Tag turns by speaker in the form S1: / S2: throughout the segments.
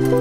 S1: Hey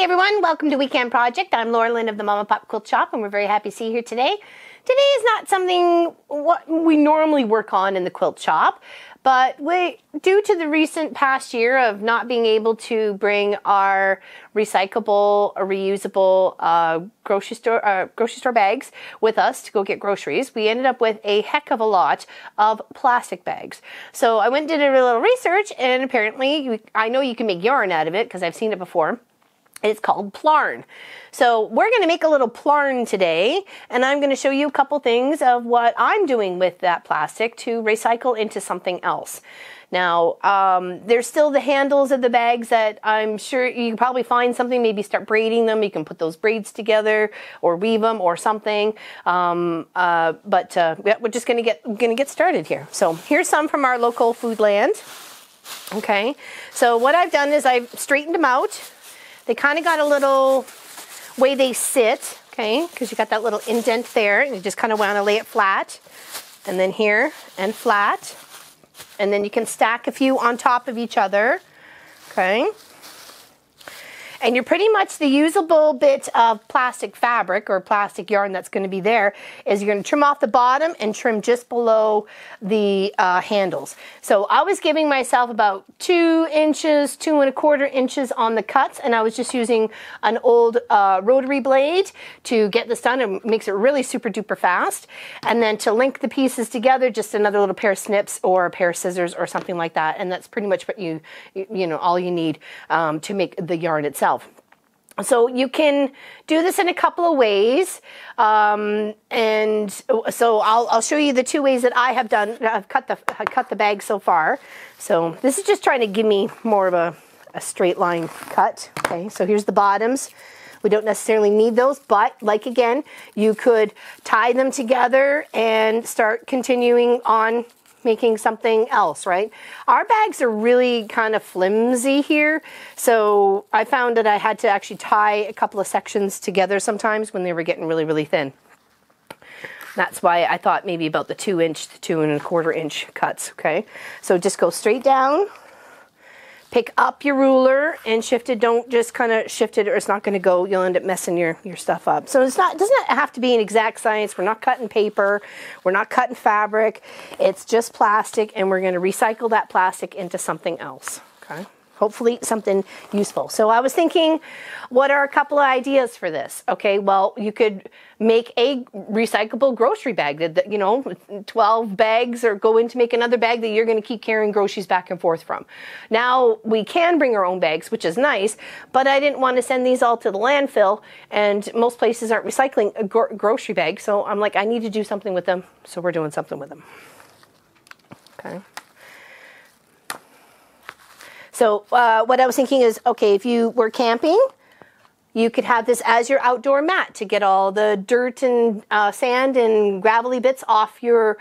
S1: everyone, welcome to Weekend Project. I'm Laura Lynn of the Mama Pop Quilt Shop, and we're very happy to see you here today. Today is not something what we normally work on in the quilt shop, but due to the recent past year of not being able to bring our recyclable or reusable grocery store bags with us to go get groceries, we ended up with a heck of a lot of plastic bags. So I went and did a little research, and apparently I know you can make yarn out of it because I've seen it before. It's called Plarn. So we're going to make a little Plarn today, and I'm going to show you a couple things of what I'm doing with that plastic to recycle into something else. Now, there's still the handles of the bags that I'm sure you can probably find something, maybe start braiding them. You can put those braids together or weave them or something. Yeah, we're just going to get started here. So here's some from our local Foodland. Okay, so what I've done is I've straightened them out. They kind of got a little way they sit, okay, because you got that little indent there, and you just kind of want to lay it flat, and then here, and flat, and then you can stack a few on top of each other, okay. And you're pretty much the usable bit of plastic fabric or plastic yarn that's going to be there is you're going to trim off the bottom and trim just below the handles. So I was giving myself about 2 inches, 2¼ inches on the cuts, and I was just using an old rotary blade to get this done. It makes it really super duper fast. And then to link the pieces together, just another little pair of snips or a pair of scissors or something like that. And that's pretty much what you know, all you need to make the yarn itself. So you can do this in a couple of ways, and so I'll show you the 2 ways that I have done. I've cut the bag so far. So this is just trying to give me more of a straight line cut. Okay, so here's the bottoms. We don't necessarily need those, but like again, you could tie them together and start continuing on making something else, right? Our bags are really kind of flimsy here, so I found that I had to actually tie a couple of sections together sometimes when they were getting really, really thin. That's why I thought maybe about the 2 inch to 2¼ inch cuts, okay? So just go straight down, pick up your ruler and shift it. Don't just kind of shift it or it's not going to go. You'll end up messing your stuff up. So it doesn't have to be an exact science. We're not cutting paper. We're not cutting fabric. It's just plastic, and we're going to recycle that plastic into something else. Okay. Hopefully something useful. So I was thinking, what are a couple of ideas for this? Okay, well, you could make a recyclable grocery bag that, you know, 12 bags or go in to make another bag that you're going to keep carrying groceries back and forth from. Now, we can bring our own bags, which is nice, but I didn't want to send these all to the landfill, and most places aren't recycling a grocery bag, so I'm like, I need to do something with them, so we're doing something with them. Okay. So what I was thinking is, okay, if you were camping, you could have this as your outdoor mat to get all the dirt and sand and gravelly bits off your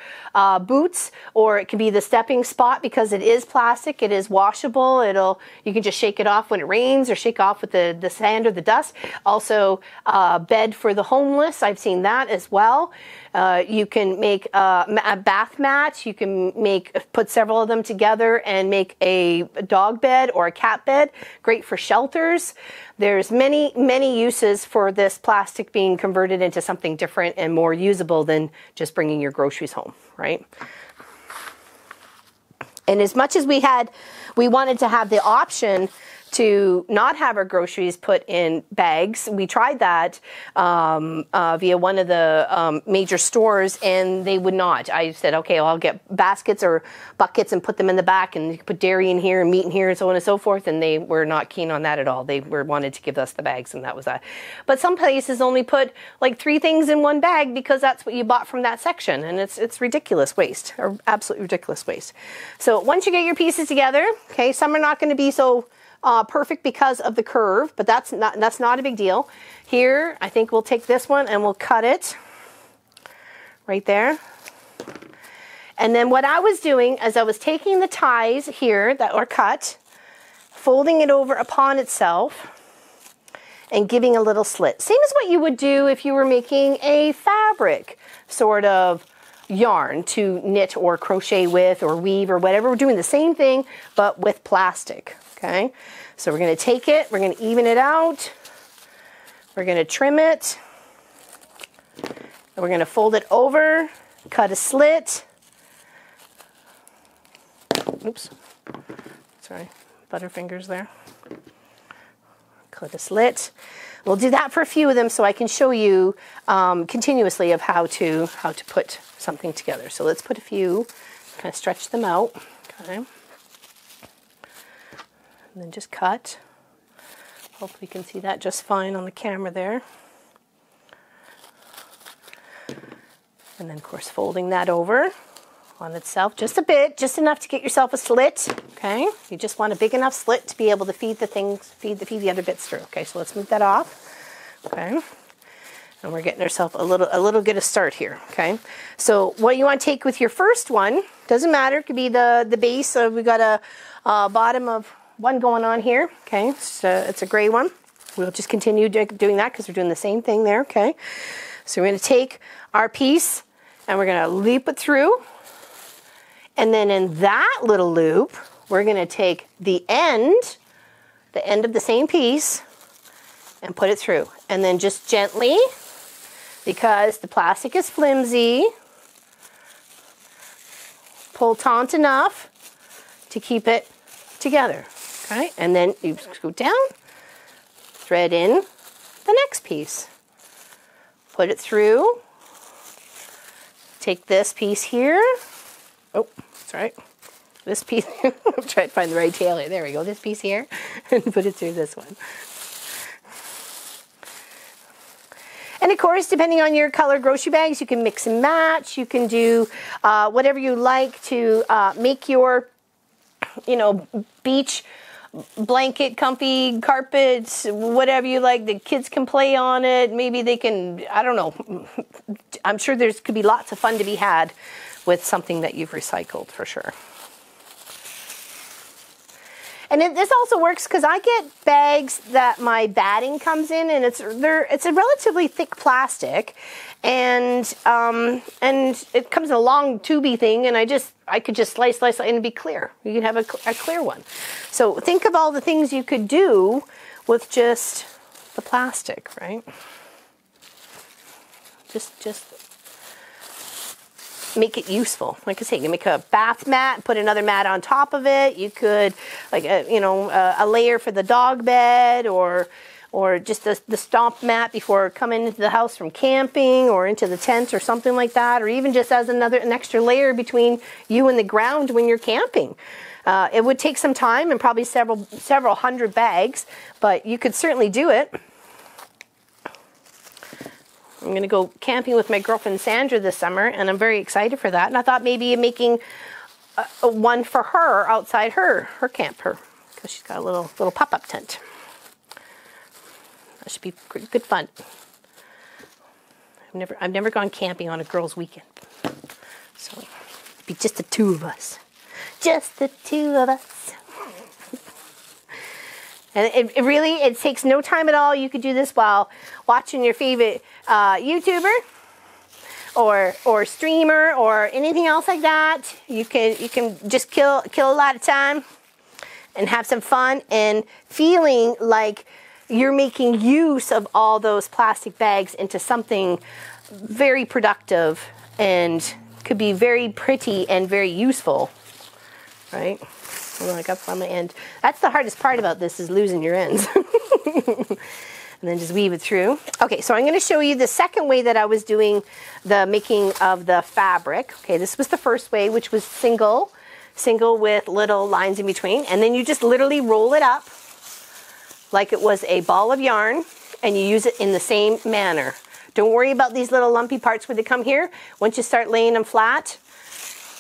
S1: boots, or it could be the stepping spot because it is plastic, it is washable, you can just shake it off when it rains or shake off with the sand or the dust. Also, bed for the homeless, I've seen that as well. You can make a bath mat, you can put several of them together and make a dog bed or a cat bed, great for shelters. There's many, many uses for this plastic being converted into something different and more usable than just bringing your groceries home, right? And as much as we wanted to have the option to not have our groceries put in bags. We tried that via one of the major stores, and they would not. I said, okay, well, I'll get baskets or buckets and put them in the back, and you can put dairy in here and meat in here and so on and so forth, and they were not keen on that at all. They wanted to give us the bags, and that was that. But some places only put like 3 things in one bag because that's what you bought from that section, and it's ridiculous waste, or absolutely ridiculous waste. So once you get your pieces together, okay, some are not going to be so perfect because of the curve, but that's not a big deal. Here, I think we'll take this one and we'll cut it right there. And then what I was doing is I was taking the ties here that were cut, folding it over upon itself, and giving a little slit. Same as what you would do if you were making a fabric sort of yarn to knit or crochet with or weave or whatever. We're doing the same thing, but with plastic, okay? So we're gonna take it, we're gonna even it out, we're gonna trim it, and we're gonna fold it over, cut a slit. Oops, sorry, butterfingers there. Cut a slit. We'll do that for a few of them so I can show you continuously of how to put something together. So let's put a few, kind of stretch them out, okay? And then just cut. Hopefully you can see that just fine on the camera there. And then of course folding that over on itself just a bit, just enough to get yourself a slit, okay? You just want a big enough slit to be able to feed the things, feed the other bits through. Okay, so let's move that off, okay? And we're getting ourselves a little get a start here, okay? So what you want to take with your first one, doesn't matter, it could be the base. We got a bottom of one going on here, okay? So it's a gray one. We'll just continue doing that because we're doing the same thing there, okay? So we're going to take our piece and we're going to loop it through. And then in that little loop, we're going to take the end of the same piece and put it through. And then just gently, because the plastic is flimsy, pull taut enough to keep it together. Okay? And then you scoot down, thread in the next piece. Put it through. Take this piece here. Oh, sorry. This piece, I'm trying to find the right tail here. There we go. This piece here, and put it through this one. And of course, depending on your color grocery bags, you can mix and match. You can do whatever you like to make your, beach blanket, comfy carpets, whatever you like. The kids can play on it. Maybe they can, I don't know. I'm sure could be lots of fun to be had with something that you've recycled for sure. And this also works because I get bags that my batting comes in, and it's a relatively thick plastic, and it comes in a long tubey thing, and I could just slice, and it'd be clear. You can have a clear one. So think of all the things you could do with just the plastic, right? Just make it useful. Like I say, you can make a bath mat, put another mat on top of it. You could, like a layer for the dog bed, or just the stomp mat before coming into the house from camping or into the tent or something like that, or even just as an extra layer between you and the ground when you're camping. It would take some time and probably several hundred bags, but you could certainly do it. I'm going to go camping with my girlfriend Sandra this summer, and I'm very excited for that. And I thought maybe making one for her outside her camper, because she's got a little pop-up tent. That should be good fun. I've never gone camping on a girls' weekend, so it'd be just the two of us. Just the two of us. And it takes no time at all. You could do this while watching your favorite YouTuber or streamer or anything else like that. You can just kill a lot of time and have some fun, and feeling like you're making use of all those plastic bags into something very productive and could be very pretty and very useful, right? Oh, I got from the end. That's the hardest part about this, is losing your ends. And then just weave it through. Okay, so I'm going to show you the second way that I was doing the making of the fabric. Okay, this was the first way, which was single with little lines in between. And then you just literally roll it up like it was a ball of yarn, and you use it in the same manner. Don't worry about these little lumpy parts when they come here. Once you start laying them flat,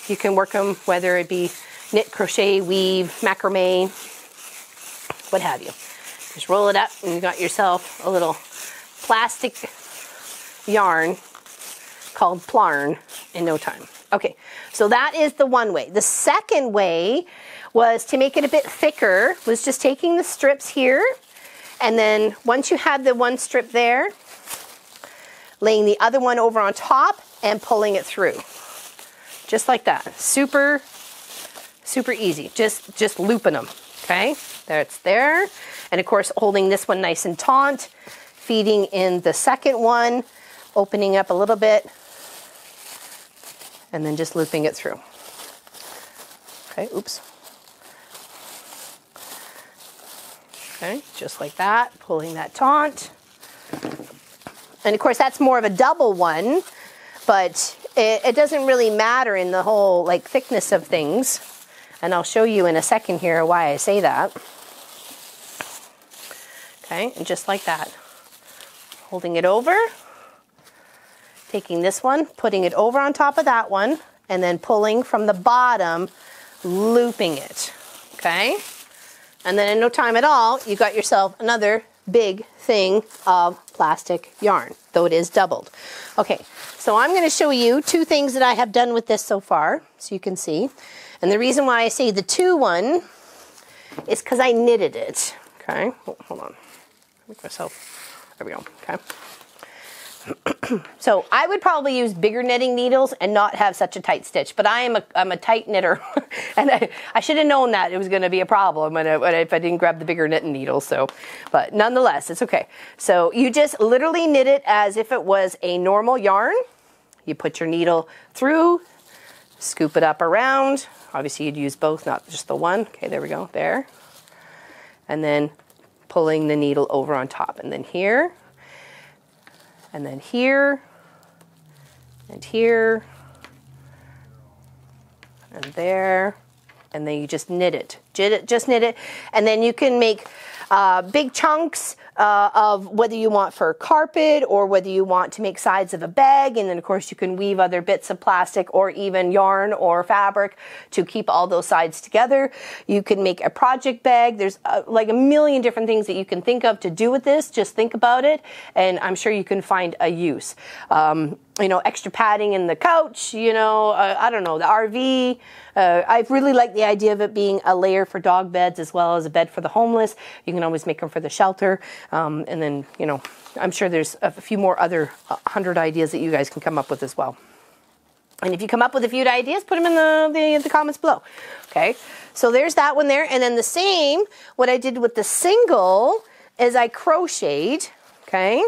S1: you can work them, whether it be knit, crochet, weave, macrame, what have you. Just roll it up and you got yourself a little plastic yarn called Plarn in no time. Okay, so that is the one way. The second way was to make it a bit thicker, was just taking the strips here, and then once you had the one strip there, laying the other one over on top and pulling it through. Just like that. Super, super easy. Just looping them, okay? That's there. And of course, holding this one nice and taut, feeding in the second one, opening up a little bit, and then just looping it through. Okay, oops. Okay, just like that, pulling that taut. And of course, that's more of a double one, but it doesn't really matter in the whole like thickness of things. And I'll show you in a second here why I say that. Okay, and just like that. Holding it over, taking this one, putting it over on top of that one, and then pulling from the bottom, looping it, okay? And then in no time at all, you got yourself another big thing of plastic yarn, though it is doubled. Okay, so I'm going to show you two things that I have done with this so far, so you can see. And the reason why I say the two one is because I knitted it, okay? Oh, hold on, make myself, there we go, okay? So I would probably use bigger knitting needles and not have such a tight stitch, but I'm a tight knitter, and I should have known that it was going to be a problem if I didn't grab the bigger knitting needle. So, but nonetheless, it's okay. So you just literally knit it as if it was a normal yarn. You put your needle through, scoop it up around. Obviously, you'd use both, not just the one. Okay, there we go, there. And then pulling the needle over on top, and then here. And then here, and here, and there, and then you just knit it. Just knit it, and then you can make big chunks of whether you want for carpet or whether you want to make sides of a bag, and then of course you can weave other bits of plastic or even yarn or fabric to keep all those sides together. You can make a project bag. There's like a million different things that you can think of to do with this. Just think about it, and I'm sure you can find a use. You know, extra padding in the couch, you know, I don't know, the RV. I really like the idea of it being a layer for dog beds as well as a bed for the homeless. You can always make them for the shelter. And then, you know, I'm sure there's a few more other 100 ideas that you guys can come up with as well. And if you come up with a few ideas, put them in the comments below. Okay, so there's that one there. And then the same, what I did with the single is I crocheted, okay?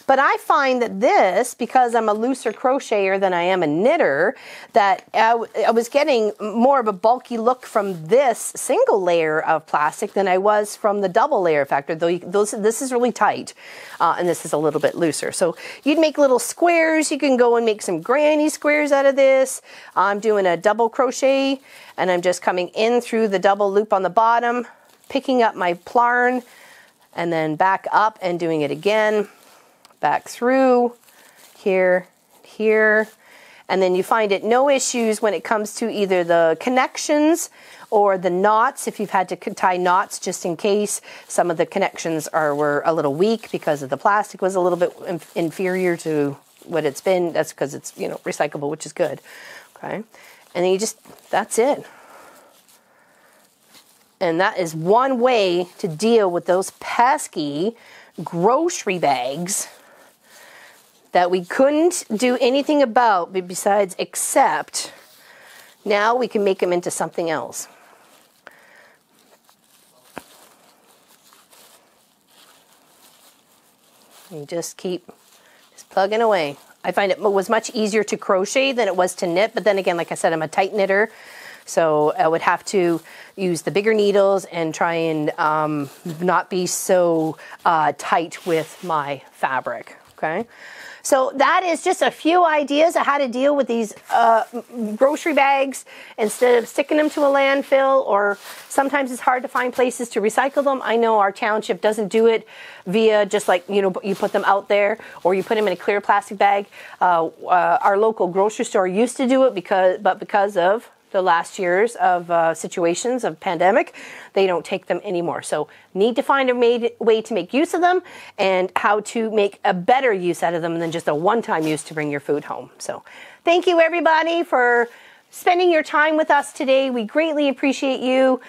S1: But I find that this, because I'm a looser crocheter than I am a knitter, that I was getting more of a bulky look from this single layer of plastic than I was from the double layer factor, though this is really tight, and this is a little bit looser. So you'd make little squares. You can go and make some granny squares out of this. I'm doing a double crochet, and I'm just coming in through the double loop on the bottom, picking up my Plarn, and then back up and doing it again. Back through, here, here, and then you find it no issues when it comes to either the connections or the knots. If you've had to tie knots just in case, some of the connections were a little weak because of the plastic was a little bit inferior to what it's been. That's because it's, you know, recyclable, which is good. Okay, and then you just, that's it. And that is one way to deal with those pesky grocery bags that we couldn't do anything about besides except now we can make them into something else. You just keep plugging away. I find it was much easier to crochet than it was to knit, but then again, like I said, I'm a tight knitter, so I would have to use the bigger needles and try and not be so tight with my fabric, okay? So that is just a few ideas of how to deal with these grocery bags instead of sticking them to a landfill, or sometimes it's hard to find places to recycle them. I know our township doesn't do it via just like, you know, you put them out there or you put them in a clear plastic bag. Our local grocery store used to do it because of the last years of situations of pandemic, they don't take them anymore. So need to find a way to make use of them and how to make a better use out of them than just a one-time use to bring your food home. So thank you everybody for spending your time with us today. We greatly appreciate you.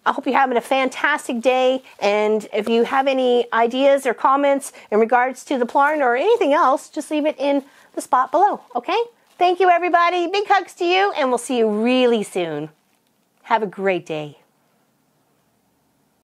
S1: I hope you're having a fantastic day, and if you have any ideas or comments in regards to the Plarn or anything else, just leave it in the spot below, okay? Thank you everybody, big hugs to you, and we'll see you really soon. Have a great day.